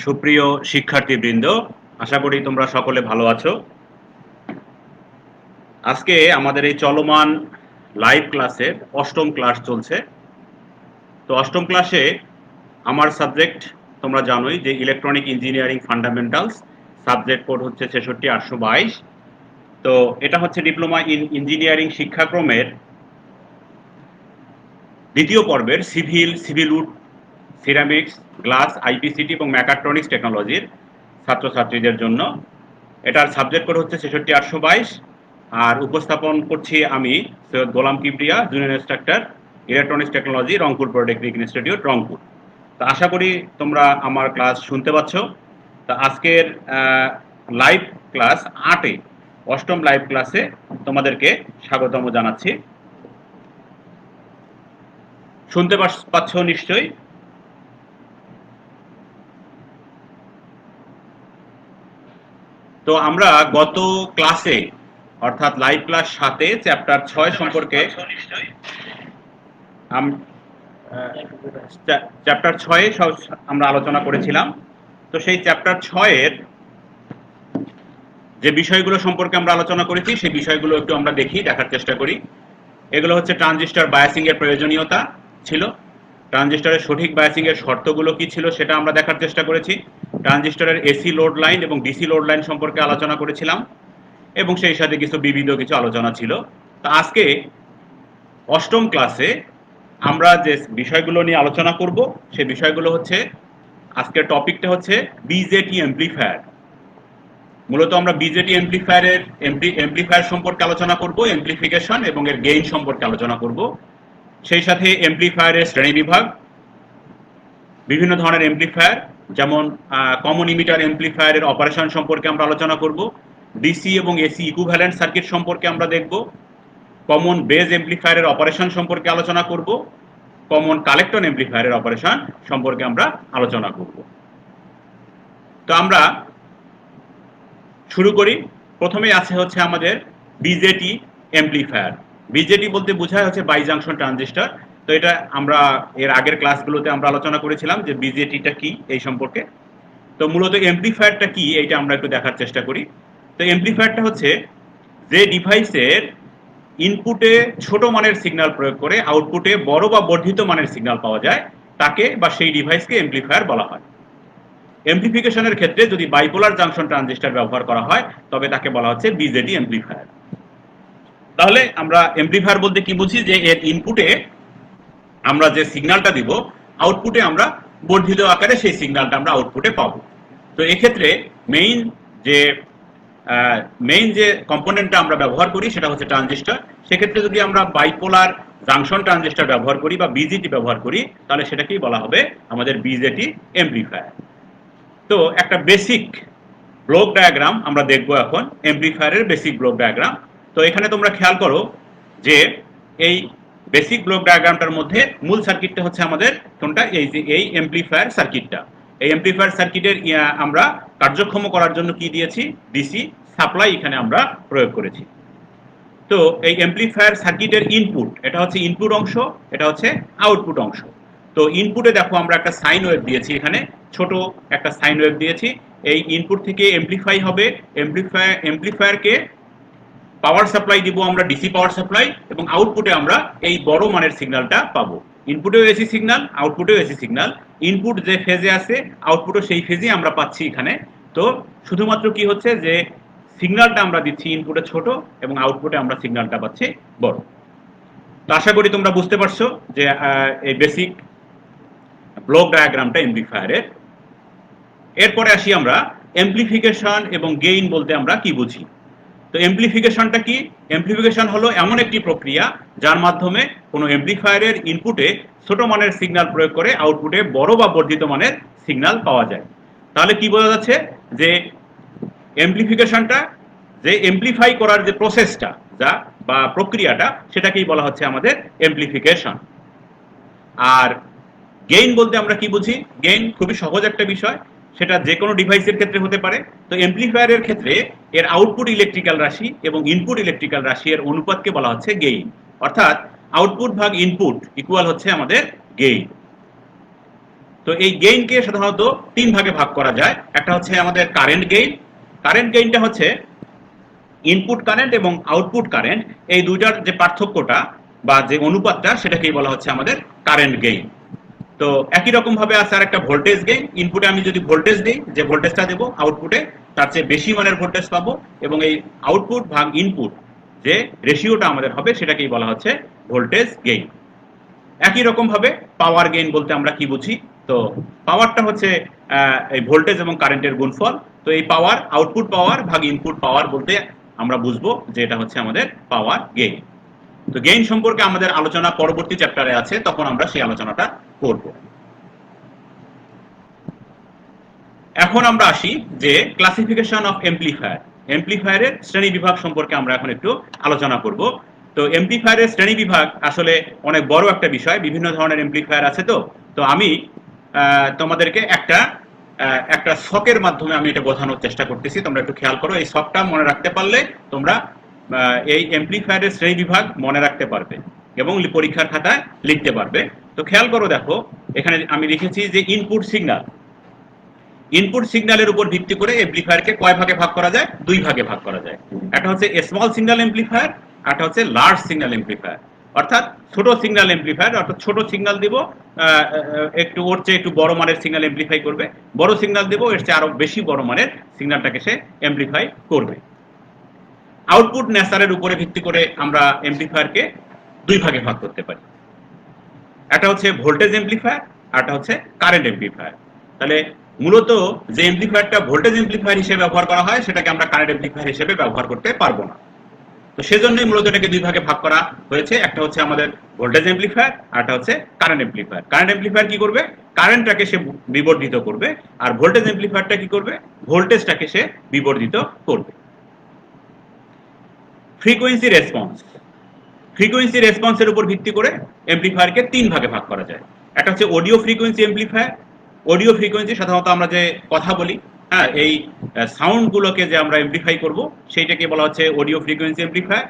সুপ্রিয় শিক্ষার্থীবৃন্দ, আশা করি তোমরা সকলে ভালো আছো। আজকে আমাদের এই চলমান লাইভ ক্লাসের অষ্টম ক্লাস চলছে। তো অষ্টম ক্লাসে আমার সাবজেক্ট তোমরা জানোই যে electronic engineering fundamentals, subject code হচ্ছে 66822। তো এটা হচ্ছে ডিপ্লোমা ইন ইঞ্জিনিয়ারিং শিক্ষাক্রমের দ্বিতীয় পর্বের সিভিল উড, সিরামিক্স, গ্লাস, আইপিসিটি এবং ম্যাকাট্রনিক্স টেকনোলজির ছাত্রছাত্রীদের জন্য। এটার সাবজেক্ট কোড হচ্ছে 66822। আর উপস্থাপন করছি আমি Syed Golam Kibria, junior instructor, electronics technology, Rangpur polytechnic institute, Rangpur. তো আশা করি তোমরা আমার ক্লাস শুনতে পাচ্ছ। তা আজকের লাইভ ক্লাস 8-এ, অষ্টম লাইভ ক্লাসে তোমাদেরকে স্বাগতম জানাচ্ছি। শুনতে পাচ্ছ নিশ্চয়ই? তো আমরা গত ক্লাসে অর্থাৎ লাইভ ক্লাস 7-এ চ্যাপ্টার 6 সম্পর্কে চ্যাপ্টার 6-এ আমরা আলোচনা করেছিলাম। তো সেই চ্যাপ্টার 6-এর যে বিষয়গুলো সম্পর্কে আমরা আলোচনা করেছি সেই বিষয়গুলো একটু আমরা দেখার চেষ্টা করি। এগুলো হচ্ছে ট্রানজিস্টর বায়াসিং এর প্রয়োজনীয়তা ছিল, ট্রানজিস্টরের সঠিক বায়াসিং এর শর্তগুলো কি ছিল সেটা আমরা দেখার চেষ্টা করেছি, ট্রানজিস্টরের এসি লোড লাইন এবং ডিসি লোড লাইন সম্পর্কে আলোচনা করেছিলাম, এবং সেই সাথে বিবিধ কিছু আলোচনা ছিল। তো আজকে অষ্টম ক্লাসে আমরা যে বিষয়গুলো নিয়ে আলোচনা করব সেই বিষয়গুলো হচ্ছে, আজকের টপিকটা হচ্ছে বিজেটি অ্যাম্প্লিফায়ার। মূলত আমরা বিজেটি এমপ্লিফায়ার সম্পর্কে আলোচনা করব, এমপ্লিফিকেশন এবং এর গেইন সম্পর্কে আলোচনা করব। সেই সাথে এমপ্লিফায়ারের শ্রেণীবিভাগ, বিভিন্ন ধরনের এমপ্লিফায়ার, যেমন কমন ইমিটার এমপ্লিফায়ারের অপারেশন সম্পর্কে আমরা আলোচনা করব, ডিসি এবং এসি ইকুইভ্যালেন্ট সার্কিট সম্পর্কে আমরা দেখব, কমন বেজ এমপ্লিফায়ারের অপারেশন সম্পর্কে আলোচনা করব, কমন কালেক্টর এমপ্লিফায়ারের অপারেশন সম্পর্কে আমরা আলোচনা করব। তো আমরা শুরু করি। প্রথমেই আছে হচ্ছে আমাদের বিজেটি এমপ্লিফায়ার। বিজেটি বলতে বোঝায় হচ্ছে বাই জাংশন ট্রানজিস্টর। তো এটা আমরা এর আগের ক্লাসগুলোতে আমরা আলোচনা করেছিলাম যে বিজেটিটা কি এই সম্পর্কে। তো মূলত এমপ্লিফায়ারটা কি এইটা আমরা একটু দেখার চেষ্টা করি। তো এমপ্লিফায়ারটা হচ্ছে যে ডিভাইসের ইনপুটে ছোট মানের সিগন্যাল প্রয়োগ করে আউটপুটে বড় বা বর্ধিত মানের সিগন্যাল পাওয়া যায়, তাকে বা সেই ডিভাইসকে এমপ্লিফায়ার বলা হয়। এমপ্লিফিকেশনের ক্ষেত্রে যদি বাইপোলার জাংশন ট্রানজিস্টর ব্যবহার করা হয় তবে তাকে বলা হচ্ছে বিজেটি এমপ্লিফায়ার। তাহলে আমরা এমপ্লিফায়ার বলতে কি বুঝি, যে এর ইনপুটে আমরা যে সিগন্যালটা দিব আউটপুটে আমরা বর্ধিত আকারে সেই সিগন্যালটা আমরা আউটপুটে পাবো। তো এক্ষেত্রে মেইন যে কম্পোনেন্টটা আমরা ব্যবহার করি সেটা হচ্ছে ট্রানজিস্টর। সেক্ষেত্রে যদি আমরা বাইপোলার জাংশন ট্রানজিস্টর ব্যবহার করি বা বিজেটি ব্যবহার করি তাহলে সেটাকেই বলা হবে আমাদের বিজেটি এমপ্লিফায়ার। তো একটা বেসিক ব্লক ডায়াগ্রাম আমরা দেখব এখন, এমপ্লিফায়ারের বেসিক ব্লক ডায়াগ্রাম। তো এখানে তোমরা খেয়াল করো যে এই বেসিক ব্লক ডায়াগ্রামটার মধ্যে মূল সার্কিটটা হচ্ছে আমাদের কোনটা, এই যে এই এমপ্লিফায়ার সার্কিটটা। এই এমপ্লিফায়ার সার্কিটের আমরা কার্যক্ষম করার জন্য কি দিয়েছি, ডিসি সাপ্লাই এখানে আমরা প্রয়োগ করেছি। তো এই এমপ্লিফায়ার সার্কিটের ইনপুট, এটা হচ্ছে ইনপুট অংশ, এটা হচ্ছে আউটপুট অংশ। তো ইনপুটে দেখো আমরা একটা সাইন ওয়েভ দিয়েছি, এখানে ছোট একটা সাইন ওয়েভ দিয়েছি। এই ইনপুট থেকে এমপ্লিফাই হবে, এমপ্লিফায়ারকে পাওয়ার সাপ্লাই দিব আমরা ডিসি পাওয়ার সাপ্লাই, এবং আউটপুটে আমরা এই বড় মানের সিগন্যালটা পাবো। ইনপুটেও এসি সিগন্যাল, আউটপুটেও এসি সিগন্যাল। ইনপুট যে ফেজে আছে আউটপুটও সেই ফেজেই আমরা পাচ্ছি এখানে। তো শুধুমাত্র কি হচ্ছে যে সিগন্যালটা আমরা দিচ্ছি ইনপুটে ছোট এবং আউটপুটে আমরা সিগন্যালটা পাচ্ছি বড়। তো আশা করি তোমরা বুঝতে পারছো যে এই বেসিক ব্লক ডায়াগ্রামটা এমপ্লিফায়ারের। এরপরে আসি আমরা এমপ্লিফিকেশন এবং গেইন বলতে আমরা কি বুঝি। তো এমপ্লিফিকেশনটা কি? এমপ্লিফিকেশন হলো এমন একটি প্রক্রিয়া যার মাধ্যমে কোনো এমপ্লিফায়ারের ইনপুটে ছোট মানের সিগন্যাল প্রয়োগ করে আউটপুটে বড় বা বর্ধিত মানের সিগন্যাল পাওয়া যায়। তাহলে কি বোঝা যাচ্ছে যে এমপ্লিফিকেশনটা, যে এমপ্লিফাই করার যে প্রসেসটা যা বা প্রক্রিয়াটা, সেটাকেই বলা হচ্ছে আমাদের এমপ্লিফিকেশন। আর গেইন বলতে আমরা কি বুঝি? গেইন খুবই সহজ একটা বিষয়, সেটা যে কোনো ডিভাইসের ক্ষেত্রে হতে পারে। তো এমপ্লিফায়ারের ক্ষেত্রে এর আউটপুট ইলেকট্রিক্যাল রাশি এবং ইনপুট ইলেকট্রিক্যাল রাশি এর অনুপাতকে বলা হচ্ছে গেইন। অর্থাৎ আউটপুট ভাগ ইনপুট ইকুয়াল হচ্ছে আমাদের গেইন। তো এই গেইনকে সাধারণত তিন ভাগে ভাগ করা যায়। একটা হচ্ছে আমাদের কারেন্ট গেইন। কারেন্ট গেইনটা হচ্ছে ইনপুট কারেন্ট এবং আউটপুট কারেন্ট, এই দুইটার যে পার্থক্যটা বা যে অনুপাতটা, সেটাকেই বলা হচ্ছে আমাদের কারেন্ট গেইন। তো একই রকম ভাবে আছে আর একটা ভোল্টেজ গেইন। ইনপুটে আমি যদি ভোল্টেজ দিই, যে ভোল্টেজটা দেবো আউটপুটে তার চেয়ে বেশি মানের ভোল্টেজ পাবো, এবং এই আউটপুট ভাগ ইনপুট যে রেশিওটা আমাদের হবে সেটাকেই বলা হচ্ছে ভোল্টেজ গেইন। একই রকম ভাবে পাওয়ার গেইন বলতে আমরা কি বুঝি? তো পাওয়ারটা হচ্ছে এই ভোল্টেজ এবং কারেন্টের গুণফল। তো এই পাওয়ার, আউটপুট পাওয়ার ভাগ ইনপুট পাওয়ার বলতে আমরা বুঝবো যে এটা হচ্ছে আমাদের পাওয়ার গেইন। তো গেইন সম্পর্কে আমাদের আলোচনা পরবর্তী চ্যাপ্টারে আছে, তখন আমরা সেই আলোচনাটা করব। এখন আমরা আসি যে ক্লাসিফিকেশন অফ এমপ্লিফায়ার, এমপ্লিফায়ারের শ্রেণী বিভাগ সম্পর্কে আমরা এখন একটু আলোচনা করব। তো এমপ্লিফায়ারের শ্রেণী বিভাগ আসলে অনেক বড় একটা বিষয়, বিভিন্ন ধরনের এমপ্লিফায়ার আছে। তো আমি তোমাদেরকে একটা ছকের মাধ্যমে আমি এটা বোঝানোর চেষ্টা করতেছি, তোমরা একটু খেয়াল করো। এই ছকটা মনে রাখতে পারলে তোমরা এই এমপ্লিফায়ারের শ্রেণী বিভাগ মনে রাখতে পারবে এবং পরীক্ষার খাতায় লিখতে পারবে। তো খেয়াল করো, দেখো এখানে আমি লিখেছি যে ইনপুট সিগন্যাল। ইনপুট সিগন্যালের উপর ভিত্তি করে এমপ্লিফায়ারকে কয় ভাগে ভাগ করা যায়? দুই ভাগে ভাগ করা যায়। একটা হচ্ছে স্মল সিগন্যাল এমপ্লিফায়ার, একটা হচ্ছে লার্জ সিগন্যাল এমপ্লিফায়ার। অর্থাৎ ছোট সিগন্যাল এমপ্লিফায়ার, অর্থাৎ ছোট সিগন্যাল দিব, একটু ওর চেয়ে একটু বড় মানের সিগন্যাল এমপ্লিফাই করবে। বড় সিগন্যাল দিব, এর চেয়ে আরো বেশি বড় মানের সিগন্যালটাকে সে এমপ্লিফাই করবে। আউটপুট নেচারের উপরে ভিত্তি করে আমরা এমপ্লিফায়ারকে দুই ভাগে ভাগ করতে পারি। একটা হচ্ছে ভোল্টেজ এমপ্লিফায়ার, আর একটা হচ্ছে কারেন্ট এমপ্লিফায়ার। তাহলে মূলত যে এমপ্লিফায়ারটা ভোল্টেজ এমপ্লিফায়ার হিসেবে ব্যবহার করা হয়, সেটাকে আমরা কারেন্ট এমপ্লিফায়ার হিসেবে ব্যবহার করতে পারবো না। তো সেজন্যই মূলত এটাকে দুই ভাগে ভাগ করা হয়েছে। একটা হচ্ছে আমাদের ভোল্টেজ এমপ্লিফায়ার, আর একটা হচ্ছে কারেন্ট এমপ্লিফায়ার। কারেন্ট এমপ্লিফায়ার কি করবে? কারেন্টটাকে সে বিবর্ধিত করবে, আর ভোল্টেজ এমপ্লিফায়ারটা কি করবে? ভোল্টেজটাকে সে বিবর্ধিত করবে। ফ্রিকোয়েন্সি রেসপন্স, ফ্রিকোয়েন্সি রেসপন্সের উপর ভিত্তি করে এমপ্লিফায়ারকে তিন ভাগে ভাগ করা যায়। একটা হচ্ছে audio frequency amplifier. Audio frequency সাধারণত আমরা যে কথা বলি, হ্যাঁ, এই সাউন্ডগুলোকে যে আমরা এমপ্লিফাই করব, সেইটাকে বলা হচ্ছে অডিও ফ্রিকোয়েন্সি এমপ্লিফায়ার।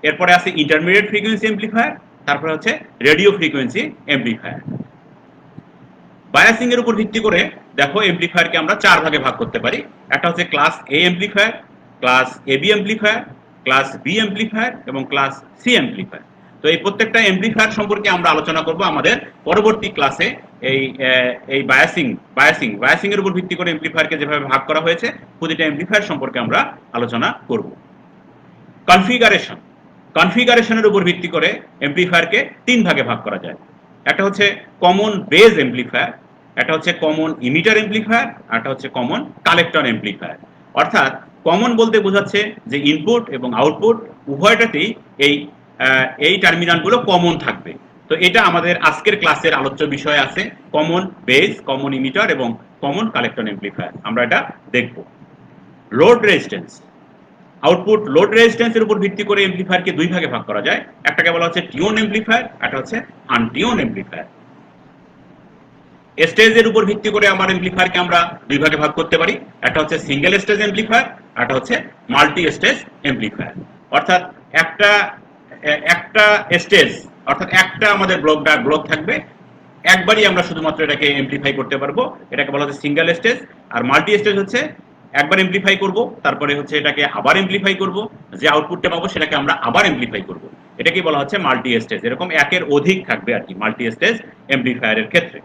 এরপরে আছে ইন্টারমিডিয়েট ফ্রিকোয়েন্সি এমপ্লিফায়ার, তারপরে হচ্ছে রেডিও ফ্রিকোয়েন্সি এমপ্লিফায়ার। বায়াসিং এর উপর ভিত্তি করে দেখো এমপ্লিফায়ারকে আমরা চার ভাগে ভাগ করতে পারি। একটা হচ্ছে class A amplifier, class AB amplifier, class B amplifier এবং ক্লাস সি এমপ্লিফায়ার। তো এই প্রত্যেকটা এমপ্লিফায়ার সম্পর্কে আমরা আলোচনা করব আমাদের পরবর্তী ক্লাসে। এই বায়াসিং এর উপর ভিত্তি করে এমপ্লিফায়ারকে যেভাবে ভাগ করা হয়েছে, প্রতিটা এমপ্লিফায়ার সম্পর্কে আমরা আলোচনা করব। কনফিগারেশন, কনফিগারেশনের উপর ভিত্তি করে এমপ্লিফায়ারকে তিন ভাগে ভাগ করা যায়। একটা হচ্ছে কমন বেজ এমপ্লিফায়ার, একটা হচ্ছে কমন ইমিটার এমপ্লিফায়ার, আর একটা হচ্ছে কমন কালেক্টর এমপ্লিফায়ার। অর্থাৎ কমন বলতে বোঝাচ্ছে যে ইনপুট এবং আউটপুট উভয়টাতেই এই টার্মিনালগুলো কমন থাকবে। তো এটা আমাদের আজকের ক্লাসের আলোচ্য বিষয় আছে, কমন বেজ, কমন ইমিটার এবং কমন কালেক্টর এমপ্লিফায়ার। আমরা এটা দেখব। লোড রেজিস্ট্যান্স, আউটপুট লোড রেজিস্ট্যান্সের উপর ভিত্তি করে এমপ্লিফায়ারকে দুই ভাগে ভাগ করা যায়। একটাকে বলা হচ্ছে টিউন এমপ্লিফায়ার, একটা হচ্ছে আনটিউন এমপ্লিফায়ার। স্টেজের উপর ভিত্তি করে আমার এমপ্লিফায়ারকে আমরা দুই ভাগে ভাগ করতে পারি। একটা হচ্ছে সিঙ্গেল স্টেজ এমপ্লিফায়ার, একটা হচ্ছে মাল্টি স্টেজ এমপ্লিফায়ার। অর্থাৎ একটা স্টেজ, অর্থাৎ একটা আমাদের ব্লক থাকবে, একবারই আমরা শুধুমাত্র এটাকে এমপ্লিফাই করতে পারবো, এটাকে বলা হচ্ছে সিঙ্গেল স্টেজ। আর মাল্টি স্টেজ হচ্ছে একবার এমপ্লিফাই করব, তারপরে হচ্ছে এটাকে আবার এমপ্লিফাই করব, যে আউটপুটটা পাবো সেটাকে আমরা আবার এমপ্লিফাই করব, এটাকে বলা হচ্ছে মাল্টি স্টেজ। এরকম একের অধিক থাকবে আর কি মাল্টি স্টেজ এমপ্লিফায়ারের ক্ষেত্রে।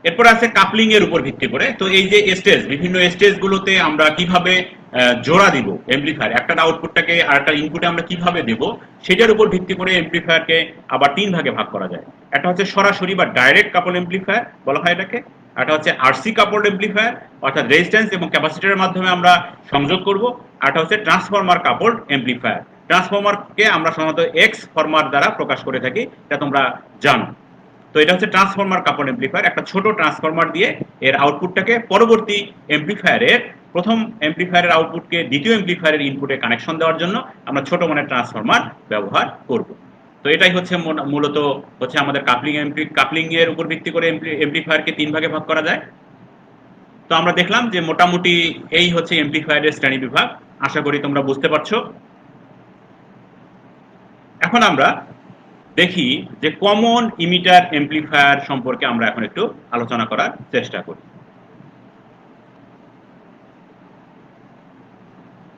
এরপর আছে কাপলিং এর উপর ভিত্তি করে। তো এই যে স্টেজ, বিভিন্ন স্টেজ গুলোতে আমরা কিভাবে জোড়া দিব এমপ্লিফায়ার, একটা আউটপুটটাকে আর একটা ইনপুটে আমরা কিভাবে দেব, সেটার উপর ভিত্তি করে এমপ্লিফায়ারকে আবার তিন ভাগে ভাগ করা যায়। একটা হচ্ছে সরাসরি বা ডাইরেক্ট কাপল এমপ্লিফায়ার বলা হয় এটাকে, একটা হচ্ছে আরসি কাপলড এমপ্লিফায়ার, অর্থাৎ রেজিস্ট্যান্স এবং ক্যাপাসিটরের মাধ্যমে আমরা সংযোগ করব। একটা হচ্ছে ট্রান্সফরমার কাপলড এমপ্লিফায়ার। ট্রান্সফরমারকে আমরা সাধারণত এক্স ফরমার দ্বারা প্রকাশ করে থাকি, এটা তোমরা জানো। তো এটা হচ্ছে ট্রান্সফরমার কাপল এমপ্লিফায়ার। একটা ছোট ট্রান্সফরমার দিয়ে এর আউটপুটটাকে পরবর্তী এমপ্লিফায়ারের, প্রথম এমপ্লিফায়ারের আউটপুটকে দ্বিতীয় এমপ্লিফায়ারের ইনপুটে কানেকশন দেওয়ার জন্য আমরা ছোট মানের ট্রান্সফরমার ব্যবহার করব। তো এটাই হচ্ছে মূলত হচ্ছে আমাদের কাপলিং এর উপর ভিত্তি করে এমপ্লিফায়ারকে তিন ভাগে ভাগ করা যায়। তো আমরা দেখলাম যে মোটামুটি এই হচ্ছে এমপ্লিফায়ারের শ্রেণী বিভাগ। আশা করি তোমরা বুঝতে পারছো। এখন আমরা দেখি যে কমন ইমিটার এমপ্লিফায়ার সম্পর্কে আমরা এখন একটু আলোচনা করার চেষ্টা করি।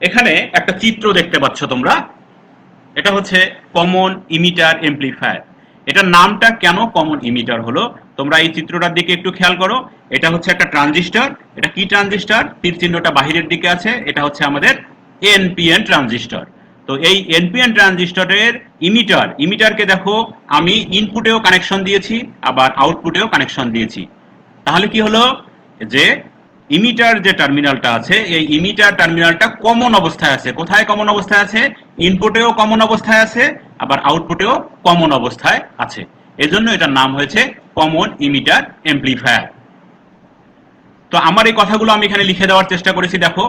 এখানে একটা চিত্র দেখতে পাচ্ছ তোমরা, এটা হচ্ছে কমন ইমিটার এমপ্লিফায়ার। এটার নামটা কেন কমন ইমিটার হলো, তোমরা এই চিত্রটার দিকে একটু খেয়াল করো। এটা হচ্ছে একটা ট্রানজিস্টর। এটা কি ট্রানজিস্টর? তীর চিহ্নটা বাহিরের দিকে আছে, এটা হচ্ছে আমাদের এনপিএন ট্রানজিস্টর। তো এই এনপিএন ট্রানজিস্টরের ইমিটারকে দেখো, আমি ইনপুটেও কানেকশন দিয়েছি আবার আউটপুটেও কানেকশন দিয়েছি। তাহলে কি হলো যে ইমিটার যে টার্মিনালটা আছে, এই ইমিটার টার্মিনালটা কমন অবস্থায় আছে। কোথায় কমন অবস্থায় আছে? ইনপুটেও কমন অবস্থায় আছে আবার আউটপুটেও কমন অবস্থায় আছে। এজন্য এটার নাম হয়েছে কমন ইমিটার এমপ্লিফায়ার। তো আমার এই কথাগুলো আমি এখানে লিখে দেওয়ার চেষ্টা করেছি। দেখো,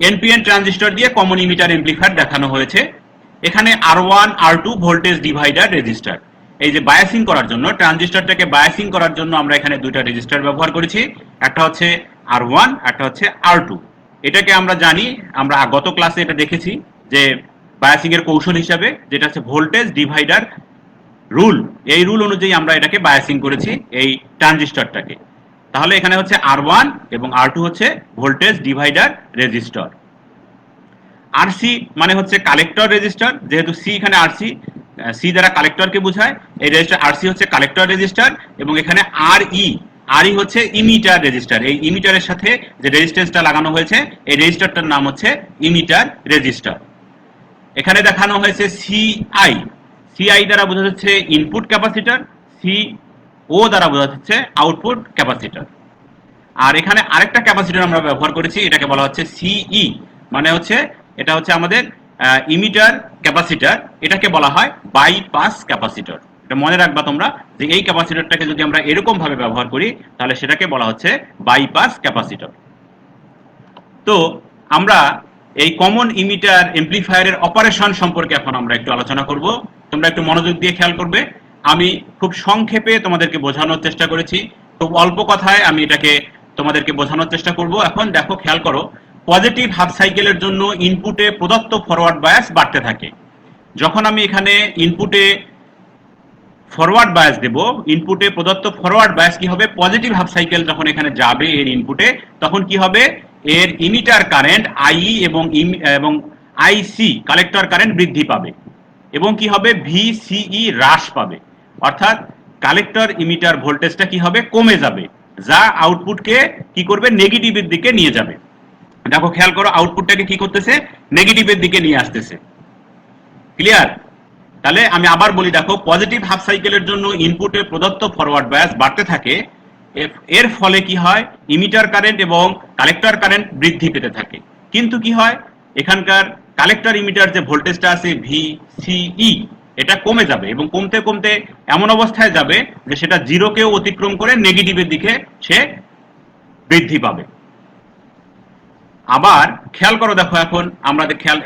এনপিএন ট্রানজিস্টর দিয়ে কমন ইমিটার এমপ্লিফায়ার দেখানো হয়েছে। এখানে R1 R2 voltage divider register, এই যে বায়াসিং করার জন্য, ট্রানজিস্টরটাকে বায়াসিং করার জন্য আমরা এখানে দুইটা রেজিস্টার ব্যবহার করেছি। একটা হচ্ছে R1, একটা হচ্ছে R2। এটাকে আমরা জানি, আমরা গত ক্লাসে এটা দেখেছি যে বায়াসিং এর কৌশল হিসাবে, যেটা হচ্ছে ভোল্টেজ ডিভাইডার রুল। এই রুল অনুযায়ী আমরা এটাকে বায়াসিং করেছি এই ট্রানজিস্টরটাকে। তাহলে এখানে হচ্ছে R1 এবং R2 হচ্ছে ভোল্টেজ ডিভাইডার রেজিস্টর। আরসি মানে হচ্ছে কালেক্টর রেজিস্টার, যেহেতু সি এখানে আরসি, সি দ্বারা কালেক্টরকে বোঝায়। এই রেজিস্টার আরসি হচ্ছে কালেক্টর রেজিস্টার, এবং এখানে আরই হচ্ছে ইমিটার রেজিস্টার। এই ইমিটারের সাথে যে রেজিস্ট্যান্সটা লাগানো হয়েছে, এই রেজিস্টারটার নাম হচ্ছে ইমিটার রেজিস্টার। এখানে দেখানো হয়েছে সিআই দ্বারা বোঝা যাচ্ছে ইনপুট ক্যাপাসিটর, সিও দ্বারা বোঝা যাচ্ছে আউটপুট ক্যাপাসিটর। আর এখানে আরেকটা ক্যাপাসিটর আমরা ব্যবহার করেছি, এটাকে বলা হচ্ছে সিই, মানে হচ্ছে এটা হচ্ছে আমাদের ইমিটার ক্যাপাসিটর। এটাকে বলা হয় বাইপাস ক্যাপাসিটর। এটা মনে রাখবা তোমরা, যে এই ক্যাপাসিটরটাকে যদি আমরা এরকম ভাবে ব্যবহার করি, তাহলে সেটাকে বলা হচ্ছে বাইপাস ক্যাপাসিটর। তো আমরা এই কমন ইমিটার এমপ্লিফায়ারের অপারেশন সম্পর্কে এখন আমরা একটু আলোচনা করব। তোমরা একটু মনোযোগ দিয়ে খেয়াল করবে। আমি খুব সংক্ষেপে তোমাদেরকে বোঝানোর চেষ্টা করেছি, খুব অল্প কথায় আমি এটাকে তোমাদেরকে বোঝানোর চেষ্টা করব। এখন দেখো, খেয়াল করো, পজিটিভ হাফ সাইকেলের জন্য ইনপুটে প্রদত্ত ফরওয়ার্ড বায়াস বাড়তে থাকে। যখন আমি এখানে ইনপুটে ফরওয়ার্ড বায়াস দেব, ইনপুটে প্রদত্ত ফরওয়ার্ড বায়াস কি হবে? পজিটিভ হাফ সাইকেল যখন এখানে যাবে এর ইনপুটে, তখন কি হবে? এর ইমিটার কারেন্ট আইই এবং আইসি কালেক্টর কারেন্ট বৃদ্ধি পাবে, এবং কি হবে? ভিসিই হ্রাস পাবে। অর্থাৎ কালেক্টর ইমিটার ভোল্টেজটা কি হবে? কমে যাবে, যা আউটপুটকে কি করবে? নেগেটিভের দিকে নিয়ে যাবে। দেখো, খেয়াল করো, আউটপুটটাকে কি করতেছে? নেগেটিভের দিকে নিয়ে আসতেছে। ক্লিয়ার? তাহলে আমি আবার বলি, দেখো, পজিটিভ হাফ সাইকেলের জন্য ইনপুটে প্রদত্ত ফরওয়ার্ড বায়াস বাড়তে থাকে। এর ফলে কি হয়? ইমিটার কারেন্ট এবং কালেক্টর কারেন্ট বৃদ্ধি পেতে থাকে। কিন্তু কি হয়? এখানকার কালেক্টর ইমিটার যে ভোল্টেজটা আছে ভিসিই, এটা কমে যাবে, এবং কমতে কমতে এমন অবস্থায় যাবে যে সেটা জিরোকেও অতিক্রম করে নেগেটিভের দিকে সে বৃদ্ধি পাবে। আবার খেয়াল করো, দেখো,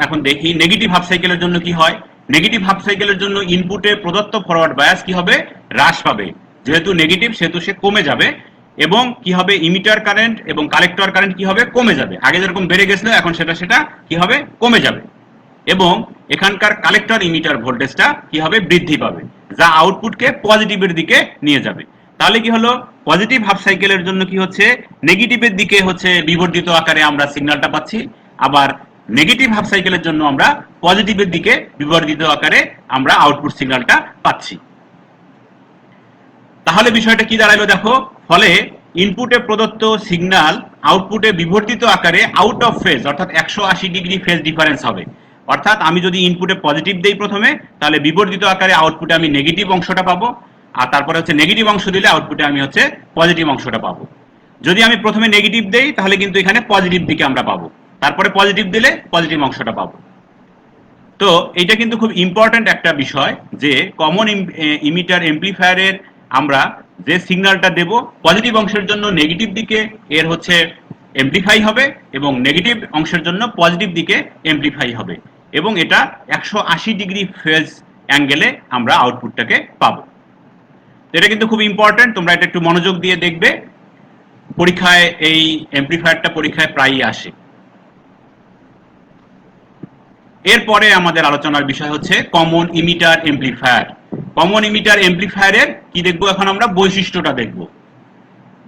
এখন দেখি নেগেটিভ হাফ সাইকেলের জন্য কি হয়। নেগেটিভ হাফ সাইকেলের জন্য ইনপুটে প্রদত্ত ফরওয়ার্ড বায়াস কি হবে? হ্রাস পাবে। যেহেতু নেগেটিভ, সেহেতু সে কমে যাবে, এবং কি হবে? ইমিটার কারেন্ট এবং কালেক্টর কারেন্ট কি হবে? কমে যাবে। আগে যেরকম বেড়ে গেছিল, এখন সেটা কি হবে? কমে যাবে। এবং এখানকার কালেক্টর ইমিটার ভোল্টেজটা কি হবে? বৃদ্ধি পাবে, যা আউটপুটকে পজিটিভের দিকে নিয়ে যাবে। তাহলে কি হলো? পজিটিভ হাফ সাইকেলের জন্য কি হচ্ছে? নেগেটিভের দিকে হচ্ছে বিবর্ধিত আকারে আমরা সিগন্যালটা পাচ্ছি, আবার নেগেটিভ হাফ সাইকেলের জন্য আমরা পজিটিভের দিকে বিবর্ধিত আকারে আমরা আউটপুট সিগন্যালটা পাচ্ছি। তাহলে বিষয়টা কি দাঁড়ালো? দেখো, ফলে ইনপুটে প্রদত্ত সিগন্যাল আউটপুটে বিবর্ধিত আকারে আউট অফ ফেজ, অর্থাৎ 180 ডিগ্রি ফেজ ডিফারেন্স হবে। অর্থাৎ আমি যদি ইনপুটে পজিটিভ দেই প্রথমে, তাহলে বিবর্ধিত আকারে আউটপুটে আমি নেগেটিভ অংশটা পাবো, আর তারপরে হচ্ছে নেগেটিভ অংশ দিলে আউটপুটে আমি হচ্ছে পজিটিভ অংশটা পাবো। যদি আমি প্রথমে নেগেটিভ দেই, তাহলে কিন্তু এখানে পজিটিভ দিকে আমরা পাবো, তারপরে পজিটিভ দিলে পজিটিভ অংশটা পাবো। তো এটা কিন্তু খুব ইম্পর্টেন্ট একটা বিষয়, যে কমন ইমিটার এমপ্লিফায়ারের আমরা যে সিগন্যালটা দেব, পজিটিভ অংশের জন্য নেগেটিভ দিকে এর হচ্ছে এমপ্লিফাই হবে, এবং নেগেটিভ অংশের জন্য পজিটিভ দিকে এমপ্লিফাই হবে, এবং এটা 180 ডিগ্রি ফেজ অ্যাঙ্গেলে আমরা আউটপুটটাকে পাবো। এটা কিন্তু খুব ইম্পর্টেন্ট, তোমরা এটা একটু মনোযোগ দিয়ে দেখবে। পরীক্ষায় এই এমপ্লিফায়ারটা পরীক্ষায় প্রায়ই আসে। এরপরে আমাদের আলোচনার বিষয় হচ্ছে common emitter amplifier. Common emitter এমপ্লিফায়ারের কি দেখবো এখন আমরা বৈশিষ্ট্যটা দেখব।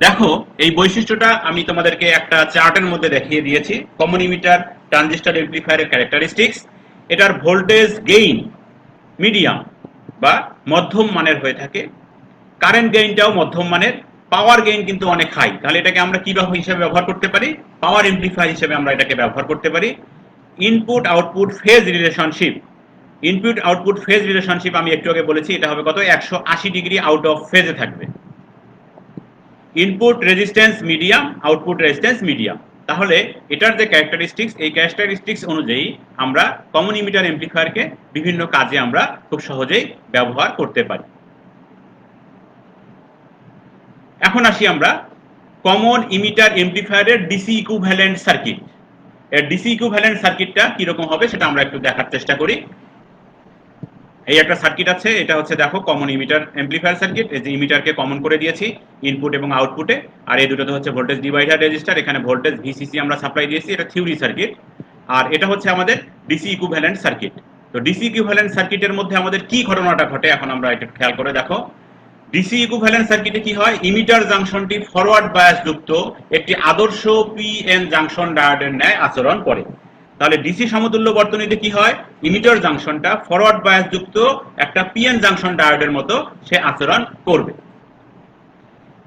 দেখো এই বৈশিষ্ট্যটা আমি তোমাদেরকে একটা চার্টের মধ্যে দেখিয়ে দিয়েছি। কমন ইমিটার ট্রানজিস্টর এমপ্লিফায়ারের ক্যারেক্টারিস্টিক্স, এটার ভোল্টেজ গেইন মিডিয়াম বা মধ্যম মানের হয়ে থাকে, কারেন্ট গেইনটাও মধ্যম মানের, পাওয়ার গেইন কিন্তু অনেক হাই। তাহলে এটাকে আমরা কি হিসেবে ব্যবহার করতে পারি? পাওয়ার এমপ্লিফায়ার হিসেবে আমরা এটাকে ব্যবহার করতে পারি। Input output phase relationship, input output phase relationship আমি একটু আগে বলেছি, এটা হবে কত? 180 ডিগ্রি আউট অফ ফেজে থাকবে। Input resistance medium, output resistance medium. তাহলে এটার যে ক্যারেক্টারিস্টিক্স, এই ক্যারেক্টারিস্টিক্স অনুযায়ী আমরা কমন ইমিটার এমপ্লিফায়ারকে বিভিন্ন কাজে আমরা খুব সহজেই ব্যবহার করতে পারি। এখন আসি আমরা কমন ইমিটার এমপ্লিফায়ারের ডিসি ইকুইভ্যালেন্ট সার্কিট। এর ডিসি ইকুইভ্যালেন্ট সার্কিটটা কিরকম হবে সেটা আমরা একটু দেখার চেষ্টা করি। এই একটা সার্কিট আছে, এটা হচ্ছে দেখো কমন ইমিটার এমপ্লিফায়ার সার্কিট। এই যে ইমিটারকে কমন করে দিয়েছি ইনপুট এবং আউটপুটে, আর এই দুটোতে হচ্ছে ভোল্টেজ ডিভাইডার রেজিস্টার, এখানে ভোল্টেজ ভিসিসি আমরা সাপ্লাই দিয়েছি, এটা থিওরি সার্কিট। আর এটা হচ্ছে আমাদের ডিসি ইকুইভ্যালেন্ট সার্কিট। তো ডিসি ইকুইভ্যালেন্ট সার্কিটের মধ্যে আমাদের কি ঘটনাটা ঘটে এখন আমরা একটু খেয়াল করে দেখো। ডিসি ইকুইভ্যালেন্ট সার্কিটে কি হয়? ইমিটার জাংশনটি ফরওয়ার্ড বায়াস যুক্ত একটি আদর্শ পিএন জাংশন ডায়োডের ন্যায় আচরণ করে। তাহলে ডিসি সমতুল্য বর্তনীতে কি হয়? ইমিটার জাংশনটা ফরওয়ার্ড বায়াস যুক্ত একটা পিএন জাংশন ডায়োডের মতো সে আচরণ করবে।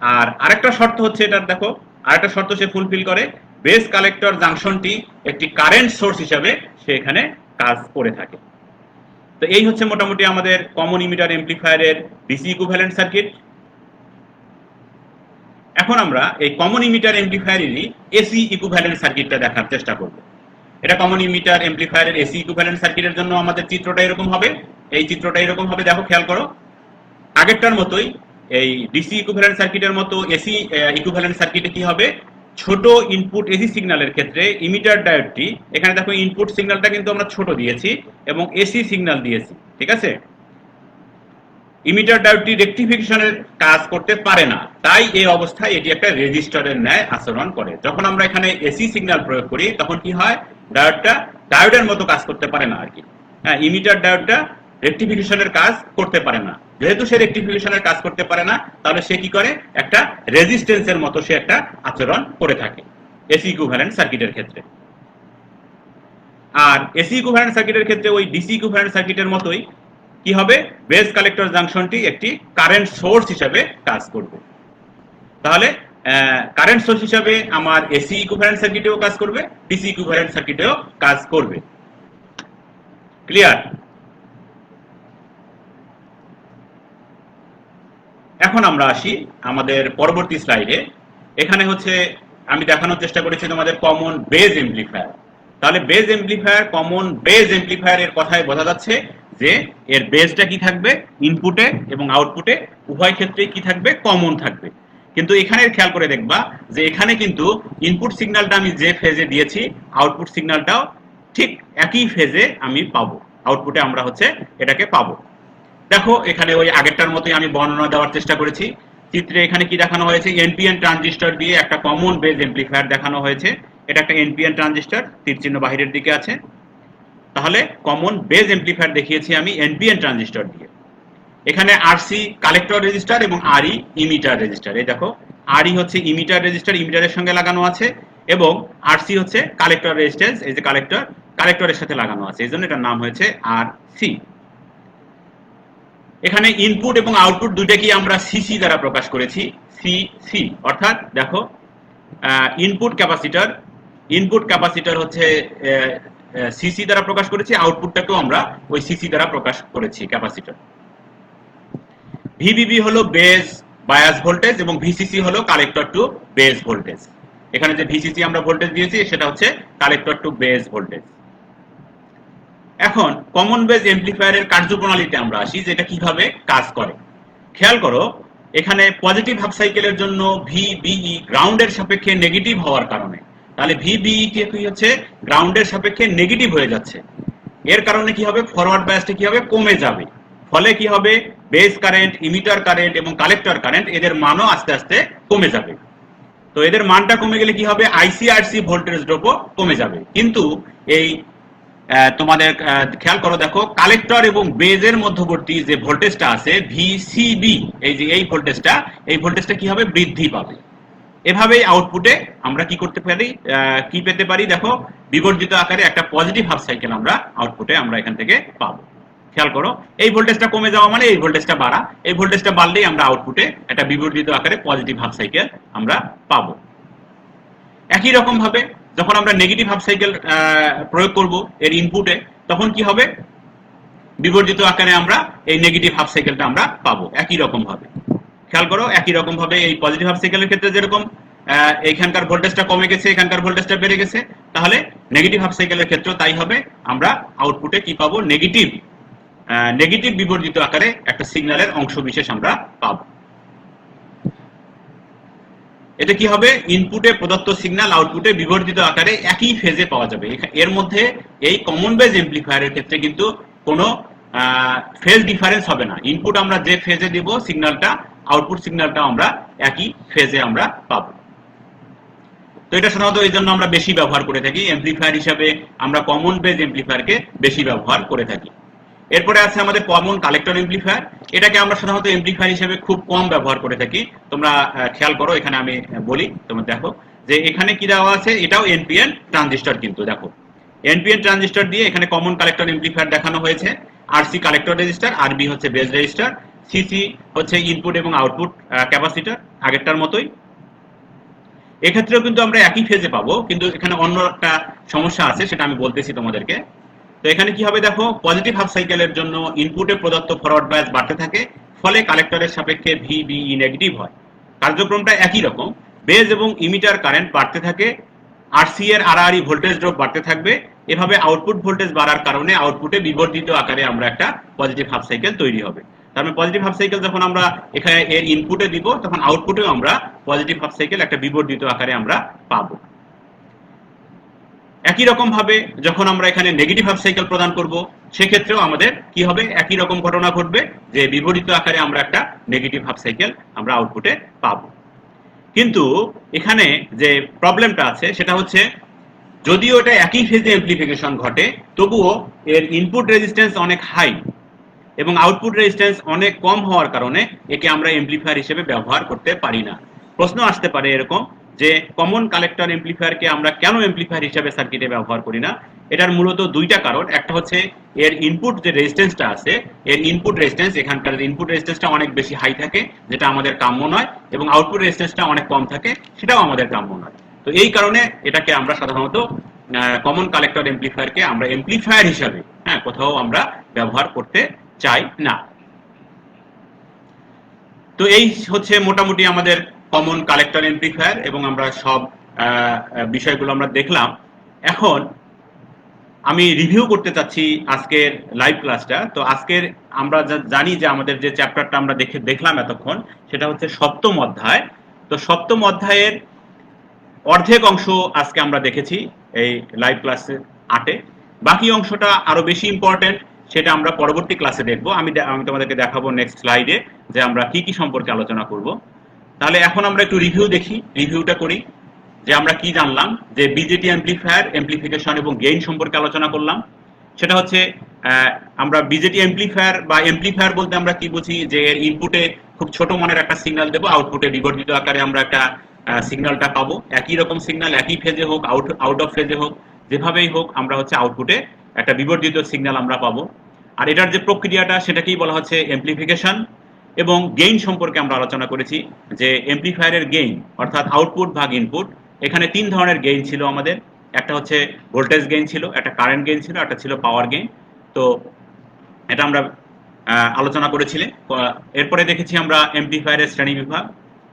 আর আরেকটা শর্ত হচ্ছে এটার, দেখো আরেকটা শর্ত সে ফুলফিল করে, বেস কালেক্টর জাংশনটি একটি কারেন্ট সোর্স হিসাবে সে এখানে কাজ করে থাকে। তো এই হচ্ছে মোটামুটি আমাদের কমন ইমিটার এমপ্লিফায়ারের ডিসি ইকুইভ্যালেন্ট সার্কিট। এখন আমরা এই কমন ইমিটার এমপ্লিফায়ারেরই এসি ইকুইভ্যালেন্ট সার্কিটটা দেখার চেষ্টা করব। এটা কমন ইমিটার এমপ্লিফায়ারের এসি ইকুইভ্যালেন্ট সার্কিটের জন্য আমাদের চিত্রটা এরকম হবে। এই চিত্রটা এরকম হবে, দেখো খেয়াল করো। আগেরটার মতোই এই ডিসি ইকুইভ্যালেন্ট সার্কিটের মতো এসি ইকুইভ্যালেন্ট সার্কিটে কি হবে? ছোট ইনপুট এসি সিগন্যালের ক্ষেত্রে ইমিটার ডায়োডটি, এখানে দেখো ইনপুট সিগন্যালটা কিন্তু আমরা ছোট দিয়েছি এবং এসি সিগন্যাল দিয়েছি, ঠিক আছে? ইমিটার ডায়োডটি রেকটিফিকেশনের কাজ করতে পারে না, তাই এই অবস্থায় এটি একটা রেজিস্টরের ন্যায় আচরণ করে। যখন আমরা এখানে এসি সিগন্যাল প্রয়োগ করি তখন কি হয়? ডায়োডটা ডায়োডের মতো কাজ করতে পারে না আর কি। হ্যাঁ, ইমিটার ডায়োডটা রেকটিফিকেশনের কাজ করতে পারে না। যেহেতু সে রেকটিফিকেশনের কাজ করতে পারে না, তাহলে সে কি করে? একটা রেজিস্ট্যান্সের মতো সে একটা আচরণ করে থাকে এসি ইকুইভ্যালেন্ট সার্কিটের ক্ষেত্রে। আর এসি ইকুইভ্যালেন্ট সার্কিটের ক্ষেত্রে ওই ডিসি ইকুইভ্যালেন্ট সার্কিটের মতোই কি হবে? বেস কালেক্টর জাংশনটি একটি কারেন্ট সোর্স হিসেবে কাজ করবে। তাহলে কারেন্ট সোর্স হিসেবে আমার এসি ইকুইভ্যালেন্ট সার্কিটেও কাজ করবে, ডিসি ইকুইভ্যালেন্ট সার্কিটেও কাজ করবে। ক্লিয়ার? এখন আমরা আসি আমাদের পরবর্তী স্লাইডে। এখানে হচ্ছে আমি দেখানোর চেষ্টা করেছি তোমাদের কমন বেজ এমপ্লিফায়ার। তাহলে base amplifier, common base amplifier এর কথায় বোঝা যাচ্ছে যে এর বেজটা কি থাকবে? ইনপুটে এবং আউটপুটে উভয় ক্ষেত্রেই কি থাকবে? কমন থাকবে। কিন্তু এখানে খেয়াল করে দেখবা যে এখানে কিন্তু ইনপুট সিগন্যালটা আমি যে ফেজে দিয়েছি, আউটপুট সিগন্যালটাও ঠিক একই ফেজে আমি পাবো, আউটপুটে আমরা হচ্ছে এটাকে পাবো। দেখো এখানে ওই আগেরটার মতোই আমি বর্ণনা দেওয়ার চেষ্টা করেছি। চিত্রে এখানে কি দেখানো হয়েছে? এনপিএন ট্রানজিস্টর দিয়ে একটা কমন বেজ এমপ্লিফায়ার দেখানো হয়েছে। এটা একটা এনপিএন ট্রানজিস্টর, তীর চিহ্ন বাহিরের দিকে আছে। তাহলে কমন বেজ এমপ্লিফায়ার দেখিয়েছি আমি এনপিএন ট্রানজিস্টর দিয়ে। এখানে আরসি কালেক্টর রেজিস্টার এবং আরই ইমিটার রেজিস্টার। এই দেখো আরই হচ্ছে ইমিটার রেজিস্টার, ইমিটারের সঙ্গে লাগানো আছে, এবং আরসি হচ্ছে কালেক্টর রেজিস্ট্যান্স, এই যে কালেক্টর, কালেক্টরের সাথে লাগানো আছে, এই জন্য এটার নাম হয়েছে আরসি। এখানে ইনপুট এবং আউটপুট দুইটাকে আমরা সিসি দ্বারা প্রকাশ করেছি, সিসি। অর্থাৎ দেখো ইনপুট ক্যাপাসিটর হচ্ছে সিসি দ্বারা প্রকাশ করেছি, আউটপুটটাকেও আমরা ওই সিসি দ্বারা প্রকাশ করেছি, ক্যাপাসিটর। ভিবিবি হলো বেজ বায়াস ভোল্টেজ এবং ভিসিসি হলো কালেক্টর টু বেজ ভোল্টেজ। এখানে যে ভিসিসি আমরা ভোল্টেজ দিয়েছি সেটা হচ্ছে কালেক্টর টু বেজ ভোল্টেজ। এখন কমন বেজ এমপ্লিফায়ারের কার্যপ্রণালীতে আমরা আসি, যে এটা কিভাবে কাজ করে। খেয়াল করো এখানে পজিটিভ হাফ সাইকেলের জন্য ভিবিই গ্রাউন্ডের সাপেক্ষে নেগেটিভ হওয়ার কারণে, তাহলে ভিবিই কি হচ্ছে? গ্রাউন্ডের সাপেক্ষে নেগেটিভ হয়ে যাচ্ছে। এর কারণে কি হবে? ফরওয়ার্ড বায়াসটা কি হবে? কমে যাবে। ফলে কি হবে? বেস কারেন্ট, ইমিটার কারেন্ট এবং কালেক্টর কারেন্ট এদের মানও আস্তে আস্তে কমে যাবে। তো এদের মানটা কমে গেলে কি হবে? আইসি আরসি ভোল্টেজ ড্রপও কমে যাবে। কিন্তু এই তোমাদের খেয়াল করো, দেখো কালেক্টর এবং বেজের মধ্যবর্তী যে ভোল্টেজটা আছে ভিসিবি, এই ভোল্টেজটা কি হবে, বৃদ্ধি পাবে। এভাবেই আউটপুটে আমরা কি করতে পারি, কি পেতে পারি, দেখো বিবর্জিত আকারে একটা পজিটিভ হাফ সাইকেল আমরা আউটপুটে আমরা এখান থেকে পাবো। খেয়াল করো, এই ভোল্টেজটা কমে যাওয়া মানে এই ভোল্টেজটা বাড়া, এই ভোল্টেজটা বাড়লেই আমরা আউটপুটে একটা বিবর্জিত আকারে পজিটিভ হাফ সাইকেল আমরা পাবো। একই রকম ভাবে যখন আমরা নেগেটিভ হাফ সাইকেল প্রয়োগ করব এর ইনপুটে, তখন কি হবে, বিবর্জিত আকারে আমরা এই নেগেটিভ হাফ সাইকেলটা আমরা পাবো একই রকম ভাবে। খেয়াল করো, একই রকম ভাবে এই পজিটিভ হাফ সাইকেলের ক্ষেত্রে যেরকম এখানকার ভোল্টেজটা কমে গেছে, এখানকার ভোল্টেজটা বেড়ে গেছে, তাহলে নেগেটিভ হাফ সাইকেলের ক্ষেত্রেও তাই হবে। আমরা আউটপুটে কি পাবো, নেগেটিভ বিবর্জিত আকারে একটা সিগন্যালের অংশ বিশেষ আমরা পাবো। এটা কি হবে, ইনপুটে প্রদত্ত সিগন্যাল আউটপুটে বিবর্জিত আকারে একই ফেজে পাওয়া যাবে। এর মধ্যে এই কমন বেজ এমপ্লিফায়ারের ক্ষেত্রে কিন্তু কোনো ফেজ ডিফারেন্স হবে না। ইনপুট আমরা যে ফেজে দিব সিগন্যালটা, আউটপুট সিগন্যালটা আমরা একই ফেজে আমরা পাবো। তো এটা সাধারণত এই জন্য আমরা বেশি ব্যবহার করে থাকি এমপ্লিফায়ার হিসাবে, আমরা কমন বেজ এমপ্লিফায়ারকে বেশি ব্যবহার করে থাকি। এরপরে আছে আমাদের কমন কালেক্টর এমপ্লিফায়ার। এটাকে আমরা সাধারণত এমপ্লিফায়ার হিসেবে খুব কম ব্যবহার করে থাকি। তোমরা খেয়াল করো, এখানে আমি বলি, তোমরা দেখো যে এখানে কি দেওয়া আছে, এটাও এনপিএন ট্রানজিস্টর, কিন্তু দেখো এনপিএন ট্রানজিস্টর দিয়ে এখানে কমন কালেক্টর এমপ্লিফায়ার দেখানো হয়েছে। আরসি কালেক্টর রেজিস্টার, আরবি হচ্ছে বেজ রেজিস্টার, সিসি হচ্ছে ইনপুট এবং আউটপুট ক্যাপাসিটর, আগেরটার মতোই। এক্ষেত্রেও কিন্তু আমরা একই ফেজে পাবো, কিন্তু এখানে অন্য একটা সমস্যা আছে, সেটা আমি বলতেছি তোমাদেরকে। তো এখানে কি হবে, দেখো পজিটিভ হাফ সাইকেলের জন্য ইনপুটে প্রদত্ত ফরওয়ার্ড বায়াস বাড়তে থাকে, ফলে কালেক্টরের সাপেক্ষে ভিবিই নেগেটিভ হয়। কার্যক্রমটা একই রকম, বেজ এবং ইমিটার কারেন্ট বাড়তে থাকে, আরসি এর আড়াআড়ি ভোল্টেজ ড্রপ বাড়তে থাকবে। এভাবে আউটপুট ভোল্টেজ বাড়ার কারণে আউটপুটে বিবর্ধিত আকারে আমরা একটা পজিটিভ হাফ সাইকেল তৈরি হবে। তার মানে পজিটিভ হাফ সাইকেল যখন আমরা এখানে এর ইনপুটে দিব, তখন আউটপুটেও আমরা পজিটিভ হাফ সাইকেল একটা বিবর্ধিত আকারে আমরা পাবো। একই রকম ভাবে যখন আমরা এখানে নেগেটিভ হাফ সাইকেল প্রদান করব, সেক্ষেত্রেও আমাদের কি হবে, একই রকম ঘটনা ঘটবে, যে বিপরীত আকারে আমরা একটা নেগেটিভ হাফ সাইকেল আমরা আউটপুটে পাবো। কিন্তু এখানে যে প্রবলেমটা আছে সেটা হচ্ছে, যদিও এটা একই ফেজে অ্যাম্প্লিফিকেশন ঘটে, তবুও এর ইনপুট রেজিস্ট্যান্স অনেক হাই এবং আউটপুট রেজিস্ট্যান্স অনেক কম হওয়ার কারণে একে আমরা এমপ্লিফায়ার হিসেবে ব্যবহার করতে পারি না। প্রশ্ন আসতে পারে এরকম যে কমন কালেক্টর এমপ্লিফায়ারকে আমরা কেন এমপ্লিফায়ার হিসেবে সার্কিটে ব্যবহার করি না। এটার মূলত দুইটা কারণ। একটা হচ্ছে এর ইনপুট যে রেজিস্ট্যান্সটা আছে, এর ইনপুট রেজিস্ট্যান্স, এখানকার ইনপুট রেজিস্ট্যান্সটা অনেক বেশি হাই থাকে, যেটা আমাদের কাম্য নয়, এবং আউটপুট রেজিস্ট্যান্সটা অনেক কম থাকে, সেটাও আমাদের কাম্য নয়। তো এই কারণে এটাকে আমরা সাধারণত কমন কালেক্টর এমপ্লিফায়ারকে আমরা এমপ্লিফায়ার হিসাবে কোথাও আমরা ব্যবহার করতে চাই না। তো এই হচ্ছে মোটামুটি আমাদের কমন কালেক্টর এমপ্লিফায়ার, এবং আমরা সব বিষয়গুলো আমরা দেখলাম। এখন আমি রিভিউ করতে চাচ্ছি আজকের লাইভ ক্লাসটা। তো আজকের আমরা জানি যে আমাদের যে চ্যাপ্টারটা আমরা দেখলাম এতক্ষণ, সেটা হচ্ছে সপ্তম অধ্যায়। তো সপ্তম অধ্যায়ের অর্ধেক অংশ আজকে আমরা দেখেছি এই লাইভ ক্লাসে 8-এ। বাকি অংশটা আরো বেশি ইম্পর্টেন্ট, সেটা আমরা পরবর্তী ক্লাসে দেখবো। আমি তোমাদেরকে দেখাবো নেক্সট স্লাইডে যে আমরা কি কি সম্পর্কে আলোচনা করব। তাহলে এখন আমরা একটু রিভিউটা করি, যে আমরা কি জানলাম। যে বিজেটি অ্যাম্প্লিফায়ার, অ্যাম্প্লিফিকেশন এবং গেইন সম্পর্কে আলোচনা করলাম। সেটা হচ্ছে আমরা বিজেটি অ্যাম্প্লিফায়ার বা অ্যাম্প্লিফায়ার বলতে আমরা কি বুঝি, যে এর ইনপুটে খুব ছোট মানের একটা সিগন্যাল দেবো, আউটপুটে বিবর্ধিত আকারে আমরা একটা সিগন্যালটা পাবো। একই রকম সিগন্যাল একই ফেজে হোক, আউট অফ ফেজে হোক, যেভাবেই হোক, আমরা হচ্ছে আউটপুটে একটা বিবর্ধিত সিগন্যাল আমরা পাবো। আর এটার যে প্রক্রিয়াটা, সেটাকেই বলা হচ্ছে অ্যাম্প্লিফিকেশন। এবং গেইন সম্পর্কে আমরা আলোচনা করেছি, যে অ্যাম্প্লিফায়ারের গেইন অর্থাৎ আউটপুট ভাগ ইনপুট। এখানে 3 ধরনের গেইন ছিল আমাদের। একটা হচ্ছে ভোল্টেজ গেইন ছিল, একটা কারেন্ট গেইন ছিল, একটা ছিল পাওয়ার গেইন। তো এটা আমরা আলোচনা করেছিলাম। এরপরে দেখেছি আমরা অ্যাম্প্লিফায়ারের শ্রেণী বিভাগ।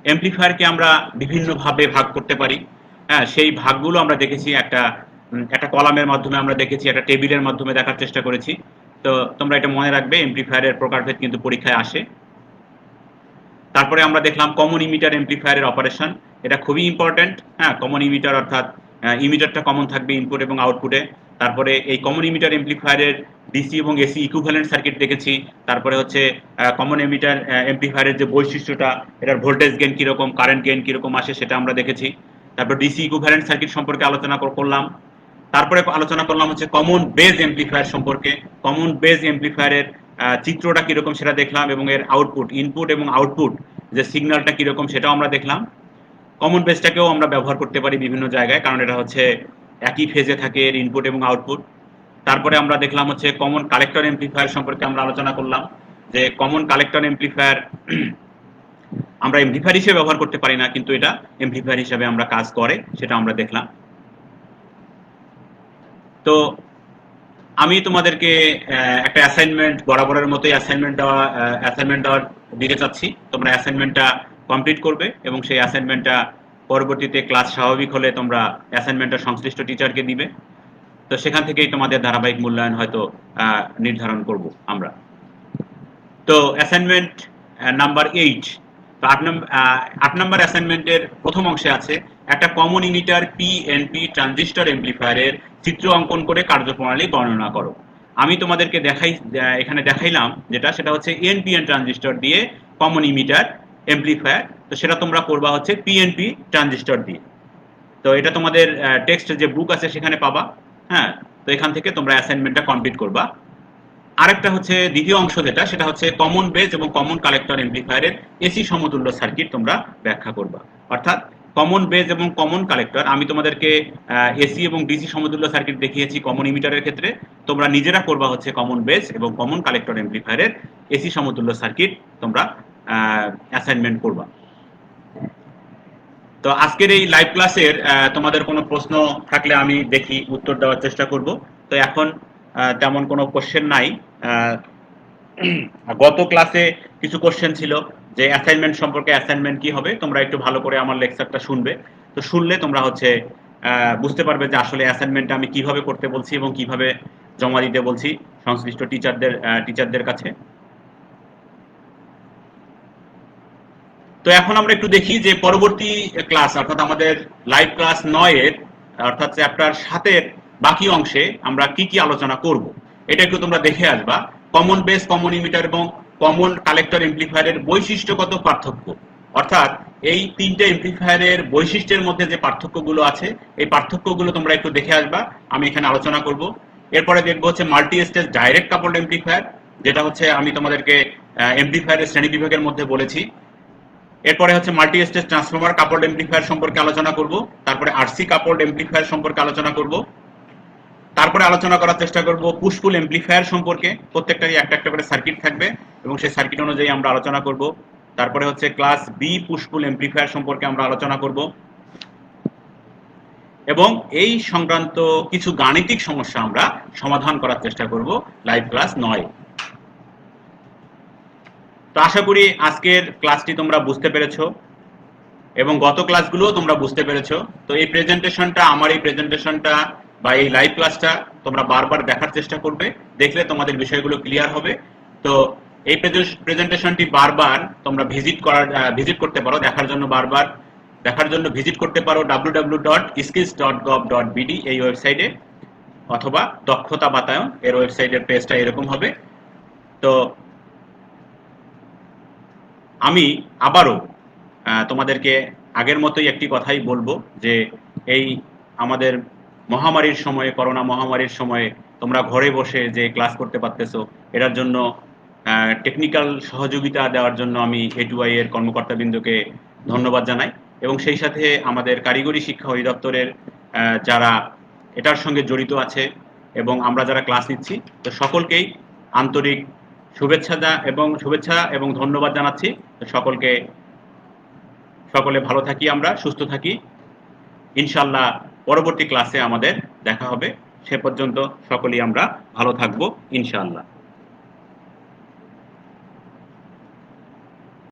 অ্যাম্প্লিফায়ারকে আমরা বিভিন্নভাবে ভাগ করতে পারি। সেই ভাগগুলো আমরা দেখেছি একটা কলামের মাধ্যমে আমরা দেখেছি, একটা টেবিলের মাধ্যমে দেখার চেষ্টা করেছি। তো তোমরা এটা মনে রাখবে, অ্যাম্প্লিফায়ারের প্রকারভেদ কিন্তু পরীক্ষায় আসে। তারপরে আমরা দেখলাম কমন ইমিটার অ্যাম্প্লিফায়ারের অপারেশন। এটা খুবই ইম্পর্টেন্ট। কমন ইমিটার অর্থাৎ ইমিটারটা কমন থাকবে ইনপুট এবং আউটপুটে। তারপরে এই কমন ইমিটার অ্যাম্প্লিফায়ারের ডিসি এবং এসি ইকুইভ্যালেন্ট সার্কিট দেখেছি। তারপরে হচ্ছে কমন ইমিটার অ্যাম্প্লিফায়ারের যে বৈশিষ্ট্যটা, এটার ভোল্টেজ গেইন কিরকম, কারেন্ট গেইন কিরকম আসে, সেটা আমরা দেখেছি। তারপর ডিসি ইকুইভ্যালেন্ট সার্কিট সম্পর্কে আলোচনা করলাম। তারপরে আলোচনা করলাম হচ্ছে কমন বেজ এমপ্লিফায়ার সম্পর্কে। কমন বেজ এমপ্লিফায়ারের চিত্রটা কিরকম সেটা দেখলাম, এবং এর আউটপুট, ইনপুট এবং আউটপুট যে সিগন্যালটা কিরকম সেটাও আমরা দেখলাম। কমন বেসটাকেও আমরা ব্যবহার করতে পারি বিভিন্ন জায়গায়, কারণ এটা হচ্ছে একই ফেজে থাকে এর ইনপুট এবং আউটপুট। তারপরে আমরা দেখলাম হচ্ছে কমন কালেক্টর এমপ্লিফায়ার সম্পর্কে আমরা আলোচনা করলাম, যে কমন কালেক্টর এমপ্লিফায়ার আমরা এমপ্লিফায়ার হিসেবে ব্যবহার করতে পারি না, কিন্তু এটা এমপ্লিফায়ার হিসেবে আমরা কাজ করে, সেটা আমরা দেখলাম। তো আমি তোমাদেরকে একটা অ্যাসাইনমেন্ট, বরাবরের মতোই অ্যাসাইনমেন্ট দেওয়ার দিতে চাচ্ছি। তোমরা অ্যাসাইনমেন্টটা কমপ্লিট করবে এবং সেই অ্যাসাইনমেন্টটা পরবর্তীতে ক্লাস স্বাভাবিক হলে তোমরা অ্যাসাইনমেন্টটা সংশ্লিষ্ট টিচারকে দিবে। তো সেখান থেকেই তোমাদের ধারাবাহিক মূল্যায়ন হয়তো নির্ধারণ করব আমরা। তো অ্যাসাইনমেন্ট নাম্বার 8, তো 8 নম্বর অ্যাসাইনমেন্টের প্রথম অংশে আছে একটা কমন ইমিটার পিএনপি ট্রানজিস্টর এমপ্লিফায়ারের চিত্র অঙ্কন করে কার্যপ্রণালী বর্ণনা করো। আমি তোমাদেরকে এখানে দেখাইলাম যেটা, সেটা হচ্ছে এনপিএন ট্রানজিস্টর দিয়ে কমন ইমিটার এমপ্লিফায়ার। তো সেটা তোমরা করবা হচ্ছে পিএনপি ট্রানজিস্টর দিয়ে। তো এটা তোমাদের টেক্সট যে বুক আছে সেখানে পাবা। হ্যাঁ, তো এখান থেকে তোমরা অ্যাসাইনমেন্টটা কমপ্লিট করবা। আরেকটা হচ্ছে দ্বিতীয় অংশ যেটা, সেটা হচ্ছে কমন বেস এবং কমন কালেক্টর এমপ্লিফায়ারের এসি সমতুল্য সার্কিট তোমরা ব্যাখ্যা করবা। অর্থাৎ কমন বেস এবং কমন কালেক্টর, আমি তোমাদেরকে এসি এবং ডিসি সমতুল্য সার্কিট দেখিয়েছি কমন ইমিটারের ক্ষেত্রে। তোমরা নিজেরা করবা হচ্ছে কমন বেস এবং কমন কালেক্টর এমপ্লিফায়ারের এসি সমতুল্য সার্কিট তোমরা অ্যাসাইনমেন্ট করবা। তো আজকের এই লাইভ ক্লাসের তোমাদের কোনো প্রশ্ন থাকলে আমি দেখি উত্তর দেওয়ার চেষ্টা করব। তো এখন তেমন কোনো কোশ্চেন নাই। গত ক্লাসে কিছু কোশ্চেন ছিল যে অ্যাসাইনমেন্ট সম্পর্কে, অ্যাসাইনমেন্ট কি হবে। তোমরা একটু ভালো করে আমার লেকচারটা শুনবে। তো শুনলে তোমরা হচ্ছে বুঝতে পারবে যে আসলে অ্যাসাইনমেন্টটা আমি কিভাবে করতে বলছি এবং কিভাবে জমা দিতে বলছি সংশ্লিষ্ট টিচারদের কাছে। তো এখন আমরা একটু দেখি যে পরবর্তী ক্লাস, অর্থাৎ আমাদের লাইভ ক্লাস 9-এর অর্থাৎ চ্যাপ্টার 7-এর বাকি অংশে আমরা কি কি আলোচনা করব। এটা একটু তোমরা দেখে আসবা। কমন বেস, কমন ইমিটার এবং কমন কালেক্টর এমপ্লিফায়ারের বৈশিষ্ট্যগত পার্থক্য, অর্থাৎ এই তিনটে এমপ্লিফায়ারের বৈশিষ্ট্যের মধ্যে যে পার্থক্যগুলো আছে, এই পার্থক্যগুলো তোমরা একটু দেখে আসবা। আমি এখানে আলোচনা করব। এরপরে দেখবো হচ্ছে multi stage direct coupled amplifier, যেটা হচ্ছে আমি তোমাদেরকে এমপ্লিফায়ারের শ্রেণী বিভাগের মধ্যে বলেছি। এরপরে হচ্ছে multi stage transformer coupled amplifier সম্পর্কে আলোচনা করব। তারপরে আরসি কাপলড এমপ্লিফায়ার সম্পর্কে আলোচনা করব। তারপরে আলোচনা করার চেষ্টা করব পুশ পুল এমপ্লিফায়ার সম্পর্কে। প্রত্যেকটারই একটা একটা করে সার্কিট থাকবে এবং সেই সার্কিট অনুযায়ী আমরা আলোচনা করব। তারপরে হচ্ছে ক্লাস বি পুশ পুল এমপ্লিফায়ার সম্পর্কে আমরা আলোচনা করব এবং এই সংক্রান্ত কিছু গাণিতিক সমস্যা আমরা সমাধান করার চেষ্টা করব লাইভ ক্লাস 9। তো আশা করি আজকের ক্লাসটি তোমরা বুঝতে পেরেছো এবং গত ক্লাসগুলোও তোমরা বুঝতে পেরেছো। তো এই প্রেজেন্টেশনটা, আমার এই প্রেজেন্টেশনটা বা এই লাইভ ক্লাসটা তোমরা বারবার দেখার চেষ্টা করবে, দেখলে তোমাদের বিষয়গুলো ক্লিয়ার হবে। তো এই প্রেজেন্টেশনটি বারবার তোমরা ভিজিট করতে পারো, দেখার জন্য ভিজিট করতে পারো www.skills.gov.bd এই ওয়েবসাইটে, অথবা দক্ষতা বাতায়ন এর ওয়েবসাইটের পেজটা এরকম হবে। তো আমি আবারও তোমাদেরকে আগের মতোই একটি কথাই বলবো, যে এই আমাদের মহামারীর সময়ে, করোনা মহামারীর সময়ে তোমরা ঘরে বসে যে ক্লাস করতে পারতেছো, এটার জন্য টেকনিক্যাল সহযোগিতা দেওয়ার জন্য আমি A2I এর কর্মকর্তাবৃন্দকে ধন্যবাদ জানাই, এবং সেই সাথে আমাদের কারিগরি শিক্ষা অধিদপ্তরের যারা এটার সঙ্গে জড়িত আছে এবং আমরা যারা ক্লাস নিচ্ছি, তো সকলকেই আন্তরিক শুভেচ্ছা এবং ধন্যবাদ জানাচ্ছি। তো সকলে ভালো থাকি, আমরা সুস্থ থাকি। ইনশাআল্লাহ পরবর্তী ক্লাসে আমাদের দেখা হবে। সে পর্যন্ত সকলেই আমরা ভালো থাকবো ইনশাআল্লাহ।